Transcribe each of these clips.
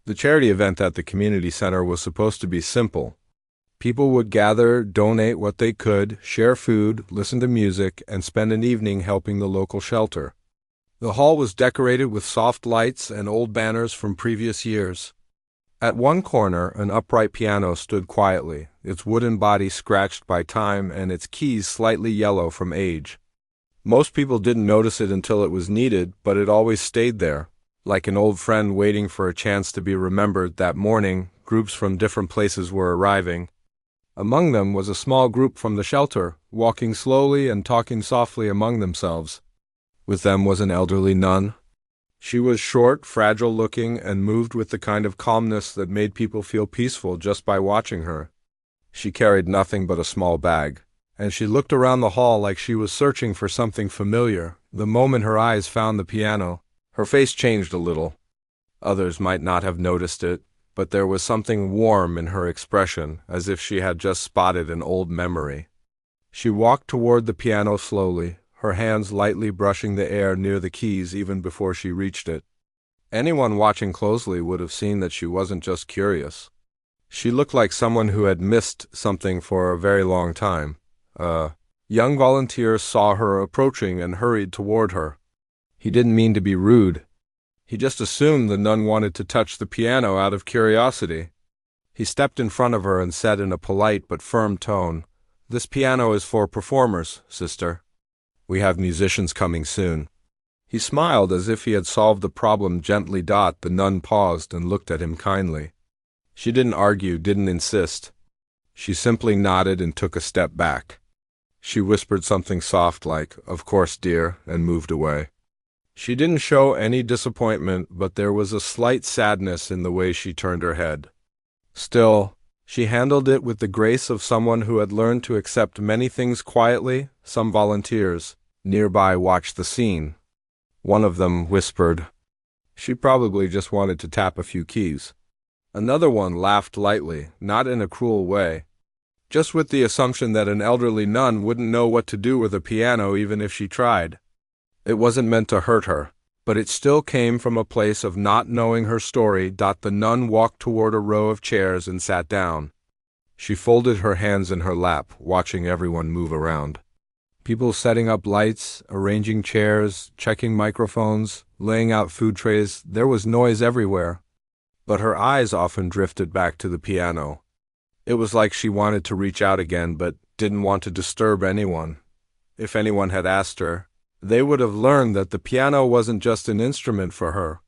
The charity event at the community center was supposed to be simple. People would gather, donate what they could, share food, listen to music, and spend an evening helping the local shelter. The hall was decorated with soft lights and old banners from previous years. At one corner, an upright piano stood quietly, its wooden body scratched by time and its keys slightly yellow from age. Most people didn't notice it until it was needed, but it always stayed there. Like an old friend waiting for a chance to be remembered. That morning, groups from different places were arriving. Among them was a small group from the shelter, walking slowly and talking softly among themselves. With them was an elderly nun. She was short, fragile-looking, and moved with the kind of calmness that made people feel peaceful just by watching her. She carried nothing but a small bag, and she looked around the hall like she was searching for something familiar. The moment her eyes found the piano, her face changed a little. Others might not have noticed it, but there was something warm in her expression, as if she had just spotted an old memory. She walked toward the piano slowly, her hands lightly brushing the air near the keys even before she reached it. Anyone watching closely would have seen that she wasn't just curious. She looked like someone who had missed something for a very long time. A young volunteer saw her approaching and hurried toward her. He didn't mean to be rude. He just assumed the nun wanted to touch the piano out of curiosity. He stepped in front of her and said in a polite but firm tone, "This piano is for performers, sister. We have musicians coming soon." He smiled as if he had solved the problem gently. The nun paused and looked at him kindly. She didn't argue, didn't insist. She simply nodded and took a step back. She whispered something soft like, "Of course, dear," and moved away. She didn't show any disappointment, but there was a slight sadness in the way she turned her head. Still, she handled it with the grace of someone who had learned to accept many things quietly. Some volunteers nearby watched the scene. One of them whispered, "She probably just wanted to tap a few keys." Another one laughed lightly, not in a cruel way, just with the assumption that an elderly nun wouldn't know what to do with a piano even if she tried. It wasn't meant to hurt her, but it still came from a place of not knowing her story. The nun walked toward a row of chairs and sat down. She folded her hands in her lap, watching everyone move around. People setting up lights, arranging chairs, checking microphones, laying out food trays. There was noise everywhere. But her eyes often drifted back to the piano. It was like she wanted to reach out again, but didn't want to disturb anyone. If anyone had asked her, they would have learned that the piano wasn't just an instrument for her.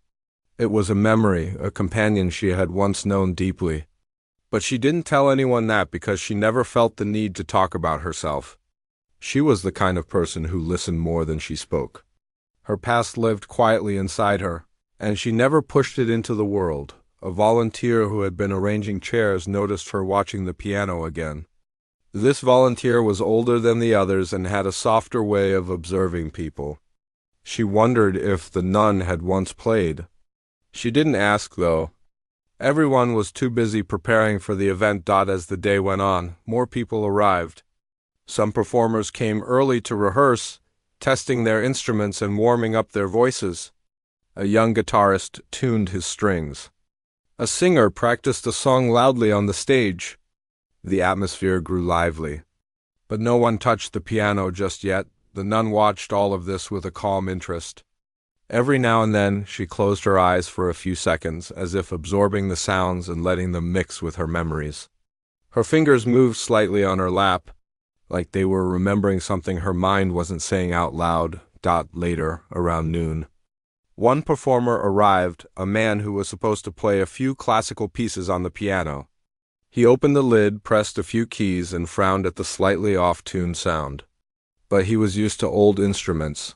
It was a memory, a companion she had once known deeply. But she didn't tell anyone that because she never felt the need to talk about herself. She was the kind of person who listened more than she spoke. Her past lived quietly inside her, and she never pushed it into the world. A volunteer who had been arranging chairs noticed her watching the piano again. This volunteer was older than the others and had a softer way of observing people. She wondered if the nun had once played. She didn't ask, though. Everyone was too busy preparing for the event. As the day went on, more people arrived. Some performers came early to rehearse, testing their instruments and warming up their voices. A young guitarist tuned his strings. A singer practiced a song loudly on the stage. The atmosphere grew lively. But no one touched the piano just yet. The nun watched all of this with a calm interest. Every now and then, she closed her eyes for a few seconds, as if absorbing the sounds and letting them mix with her memories. Her fingers moved slightly on her lap, like they were remembering something her mind wasn't saying out loud. Later, around noon, one performer arrived, a man who was supposed to play a few classical pieces on the piano. He opened the lid, pressed a few keys, and frowned at the slightly off-tuned sound. But he was used to old instruments.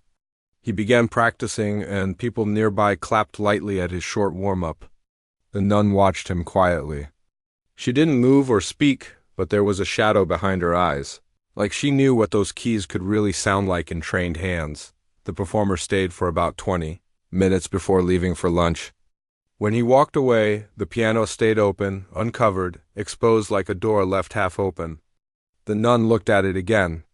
He began practicing, and people nearby clapped lightly at his short warm-up. The nun watched him quietly. She didn't move or speak, but there was a shadow behind her eyes, like she knew what those keys could really sound like in trained hands. The performer stayed for about 20 minutes before leaving for lunch. When he walked away, the piano stayed open, uncovered, exposed like a door left half open. The nun looked at it again.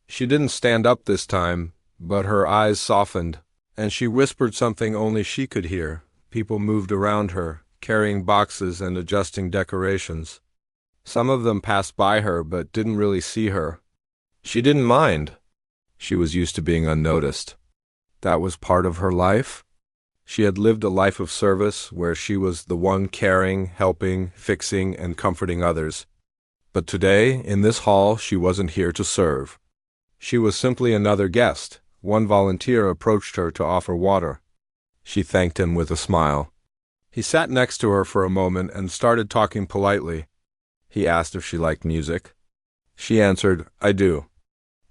She didn't stand up this time, but her eyes softened, and she whispered something only she could hear. People moved around her, carrying boxes and adjusting decorations. Some of them passed by her but didn't really see her. She didn't mind. She was used to being unnoticed. That was part of her life. She had lived a life of service where she was the one caring, helping, fixing, and comforting others. But today, in this hall, she wasn't here to serve. She was simply another guest. One volunteer approached her to offer water. She thanked him with a smile. He sat next to her for a moment and started talking politely. He asked if she liked music. She answered, "I do.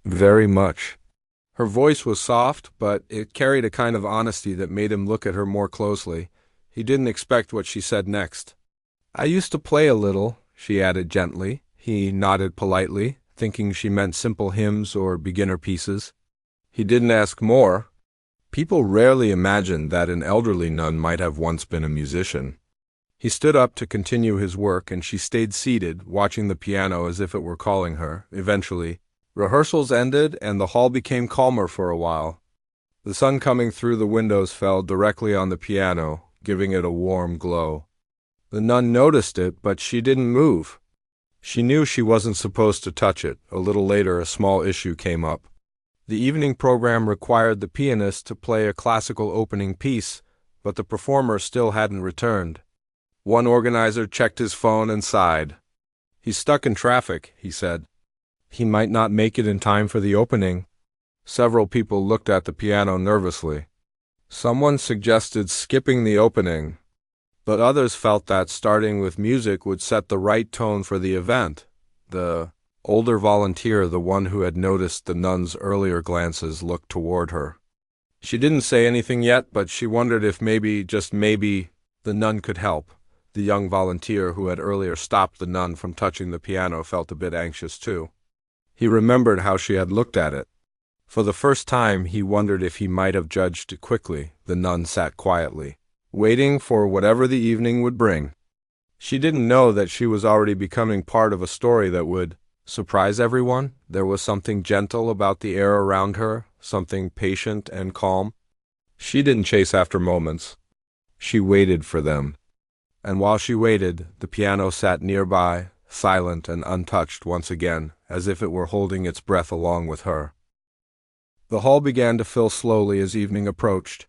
Very much." Her voice was soft, but it carried a kind of honesty that made him look at her more closely. He didn't expect what she said next. "I used to play a little," she added gently. He nodded politely, thinking she meant simple hymns or beginner pieces. He didn't ask more. People rarely imagined that an elderly nun might have once been a musician. He stood up to continue his work, and she stayed seated, watching the piano as if it were calling her. Eventually, rehearsals ended, and the hall became calmer for a while. The sun coming through the windows fell directly on the piano, giving it a warm glow. The nun noticed it, but she didn't move. She knew she wasn't supposed to touch it. A little later, a small issue came up. The evening program required the pianist to play a classical opening piece, but the performer still hadn't returned. One organizer checked his phone and sighed. "He's stuck in traffic," he said. "He might not make it in time for the opening." Several people looked at the piano nervously. Someone suggested skipping the opening, but others felt that starting with music would set the right tone for the event. The older volunteer, the one who had noticed the nun's earlier glances, looked toward her. She didn't say anything yet, but she wondered if maybe, just maybe, the nun could help. The young volunteer who had earlier stopped the nun from touching the piano felt a bit anxious too. He remembered how she had looked at it. For the first time, he wondered if he might have judged quickly. The nun sat quietly, waiting for whatever the evening would bring. She didn't know that she was already becoming part of a story that would surprise everyone. There was something gentle about the air around her, something patient and calm. She didn't chase after moments. She waited for them. And while she waited, the piano sat nearby, silent and untouched once again, as if it were holding its breath along with her. The hall began to fill slowly as evening approached.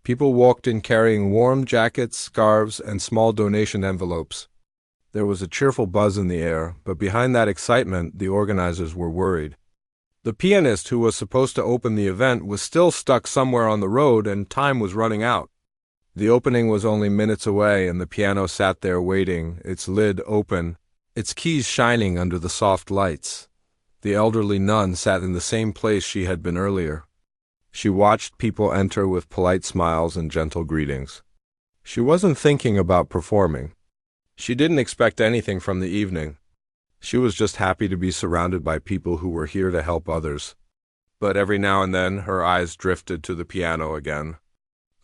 People walked in carrying warm jackets, scarves, and small donation envelopes. There was a cheerful buzz in the air, but behind that excitement, the organizers were worried. The pianist who was supposed to open the event was still stuck somewhere on the road, and time was running out. The opening was only minutes away, and the piano sat there waiting, its lid open, its keys shining under the soft lights. The elderly nun sat in the same place she had been earlier. She watched people enter with polite smiles and gentle greetings. She wasn't thinking about performing. She didn't expect anything from the evening. She was just happy to be surrounded by people who were here to help others. But every now and then, her eyes drifted to the piano again.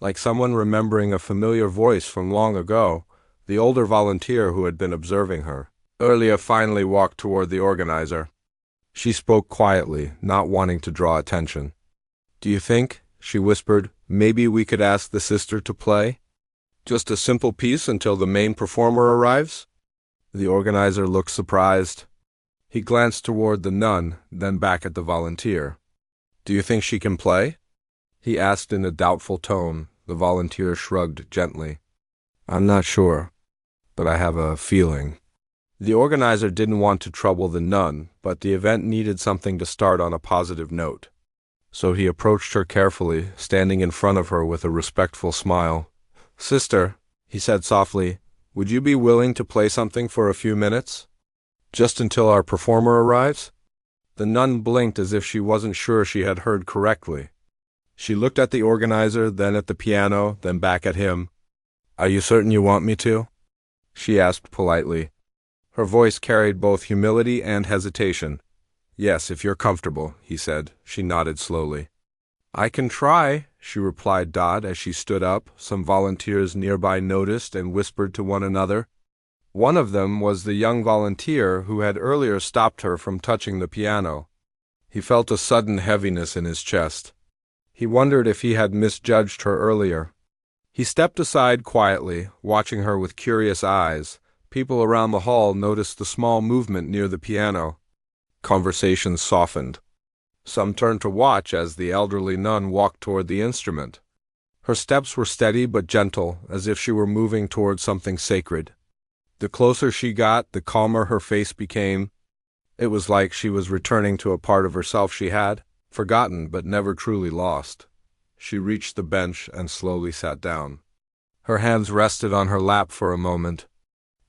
Like someone remembering a familiar voice from long ago, the older volunteer who had been observing her. Earlia finally walked toward the organizer. She spoke quietly, not wanting to draw attention. "Do you think," she whispered, "maybe we could ask the sister to play? Just a simple piece until the main performer arrives?" The organizer looked surprised. He glanced toward the nun, then back at the volunteer. "Do you think she can play?" he asked in a doubtful tone. The volunteer shrugged gently. "I'm not sure, but I have a feeling." The organizer didn't want to trouble the nun, but the event needed something to start on a positive note. So he approached her carefully, standing in front of her with a respectful smile. "Sister," he said softly, "would you be willing to play something for a few minutes? Just until our performer arrives?" The nun blinked as if she wasn't sure she had heard correctly. She looked at the organizer, then at the piano, then back at him. "Are you certain you want me to?" she asked politely. Her voice carried both humility and hesitation. "Yes, if you're comfortable," he said. She nodded slowly. "I can try," she replied as she stood up. Some volunteers nearby noticed and whispered to one another. One of them was the young volunteer who had earlier stopped her from touching the piano. He felt a sudden heaviness in his chest. He wondered if he had misjudged her earlier. He stepped aside quietly, watching her with curious eyes. People around the hall noticed the small movement near the piano. Conversations softened. Some turned to watch as the elderly nun walked toward the instrument. Her steps were steady but gentle, as if she were moving toward something sacred. The closer she got, the calmer her face became. It was like she was returning to a part of herself she had forgotten but never truly lost. She reached the bench and slowly sat down. Her hands rested on her lap for a moment.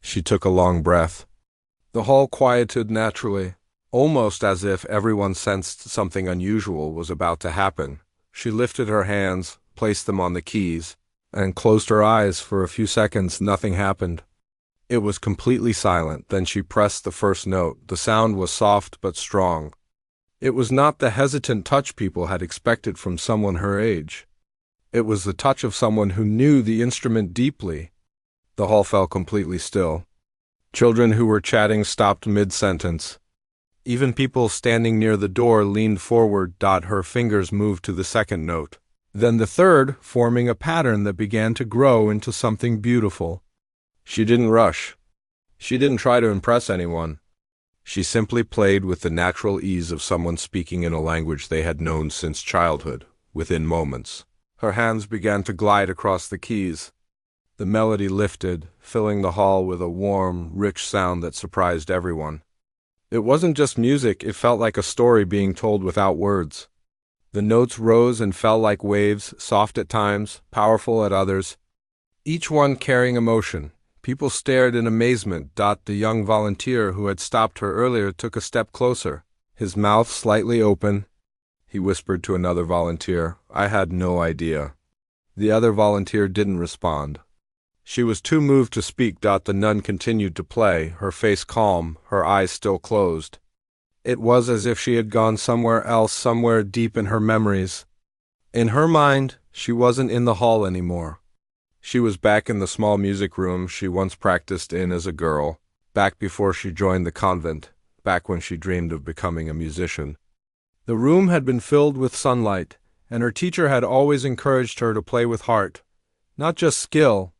She took a long breath. The hall quieted naturally, almost as if everyone sensed something unusual was about to happen. She lifted her hands, placed them on the keys, and closed her eyes. For a few seconds, nothing happened. It was completely silent. Then she pressed the first note. The sound was soft but strong. It was not the hesitant touch people had expected from someone her age. It was the touch of someone who knew the instrument deeply. The hall fell completely still. Children who were chatting stopped mid-sentence. Even people standing near the door leaned forward. Her fingers moved to the second note. Then the third, forming a pattern that began to grow into something beautiful. She didn't rush. She didn't try to impress anyone. She simply played with the natural ease of someone speaking in a language they had known since childhood. Within moments, her hands began to glide across the keys. The melody lifted, filling the hall with a warm, rich sound that surprised everyone. It wasn't just music, it felt like a story being told without words. The notes rose and fell like waves, soft at times, powerful at others, each one carrying emotion. People stared in amazement. The young volunteer who had stopped her earlier took a step closer, his mouth slightly open. He whispered to another volunteer, "I had no idea." The other volunteer didn't respond. She was too moved to speak. The nun continued to play, her face calm, her eyes still closed. It was as if she had gone somewhere else, somewhere deep in her memories. In her mind, she wasn't in the hall anymore. She was back in the small music room she once practiced in as a girl, back before she joined the convent, back when she dreamed of becoming a musician. The room had been filled with sunlight, and her teacher had always encouraged her to play with heart, not just skill.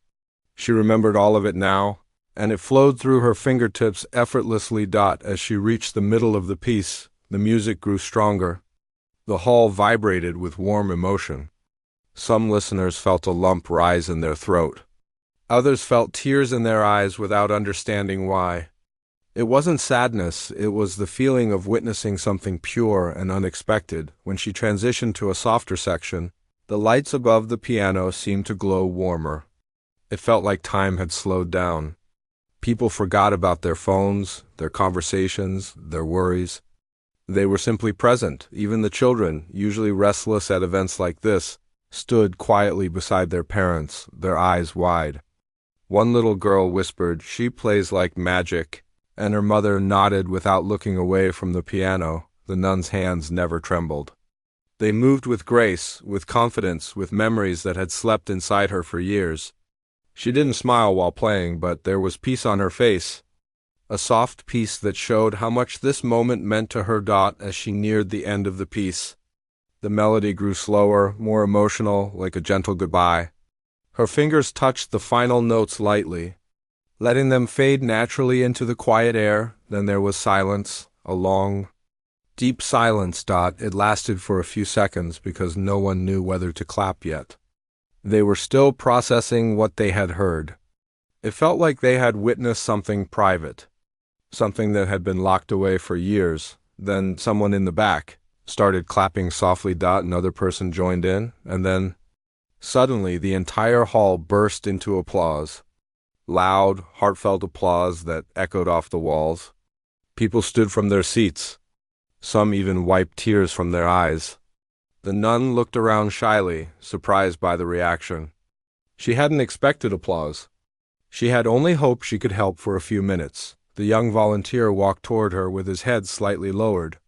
She remembered all of it now, and it flowed through her fingertips effortlessly. As she reached the middle of the piece, the music grew stronger. The hall vibrated with warm emotion. Some listeners felt a lump rise in their throat. Others felt tears in their eyes without understanding why. It wasn't sadness, it was the feeling of witnessing something pure and unexpected. When she transitioned to a softer section, the lights above the piano seemed to glow warmer. It felt like time had slowed down. People forgot about their phones, their conversations, their worries. They were simply present. Even the children, usually restless at events like this, stood quietly beside their parents, their eyes wide. One little girl whispered, "She plays like magic," and her mother nodded without looking away from the piano. The nun's hands never trembled. They moved with grace, with confidence, with memories that had slept inside her for years. She didn't smile while playing, but there was peace on her face, a soft peace that showed how much this moment meant to her. As she neared the end of the piece, the melody grew slower, more emotional, like a gentle goodbye. Her fingers touched the final notes lightly, letting them fade naturally into the quiet air. Then there was silence, a long, deep silence. It lasted for a few seconds because no one knew whether to clap yet. They were still processing what they had heard. It felt like they had witnessed something private, something that had been locked away for years. Then someone in the back started clapping softly. Another person joined in, and then, suddenly, the entire hall burst into applause. Loud, heartfelt applause that echoed off the walls. People stood from their seats. Some even wiped tears from their eyes. The nun looked around shyly, surprised by the reaction. She hadn't expected applause. She had only hoped she could help for a few minutes. The young volunteer walked toward her with his head slightly lowered.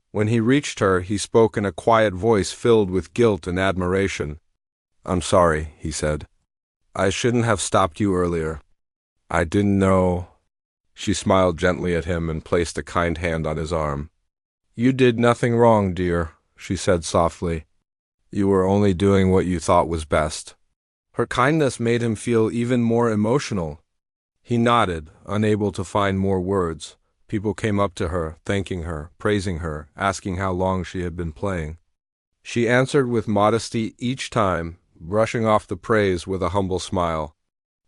When he reached her, he spoke in a quiet voice filled with guilt and admiration. "I'm sorry," he said. "I shouldn't have stopped you earlier. I didn't know." She smiled gently at him and placed a kind hand on his arm. "You did nothing wrong, dear," she said softly. "You were only doing what you thought was best." Her kindness made him feel even more emotional. He nodded, unable to find more words. People came up to her, thanking her, praising her, asking how long she had been playing. She answered with modesty each time, brushing off the praise with a humble smile.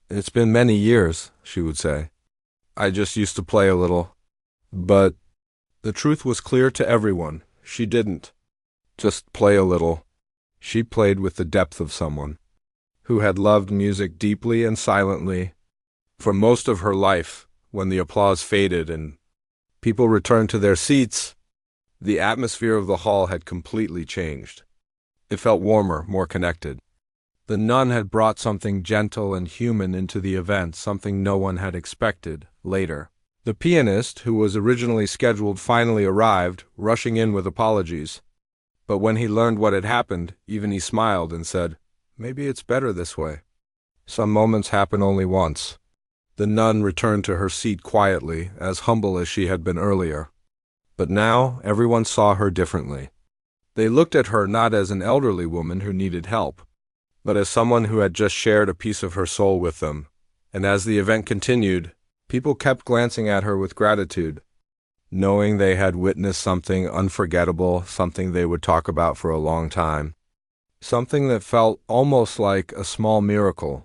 "It's been many years," she would say. "I just used to play a little." But the truth was clear to everyone. She didn't just play a little. She played with the depth of someone who had loved music deeply and silently. For most of her life, when the applause faded and people returned to their seats, the atmosphere of the hall had completely changed. It felt warmer, more connected. The nun had brought something gentle and human into the event, something no one had expected. Later, the pianist, who was originally scheduled, finally arrived, rushing in with apologies. But when he learned what had happened, even he smiled and said, "Maybe it's better this way." Some moments happen only once. The nun returned to her seat quietly, as humble as she had been earlier. But now everyone saw her differently. They looked at her not as an elderly woman who needed help, but as someone who had just shared a piece of her soul with them. And as the event continued, people kept glancing at her with gratitude, knowing they had witnessed something unforgettable, something they would talk about for a long time. Something that felt almost like a small miracle,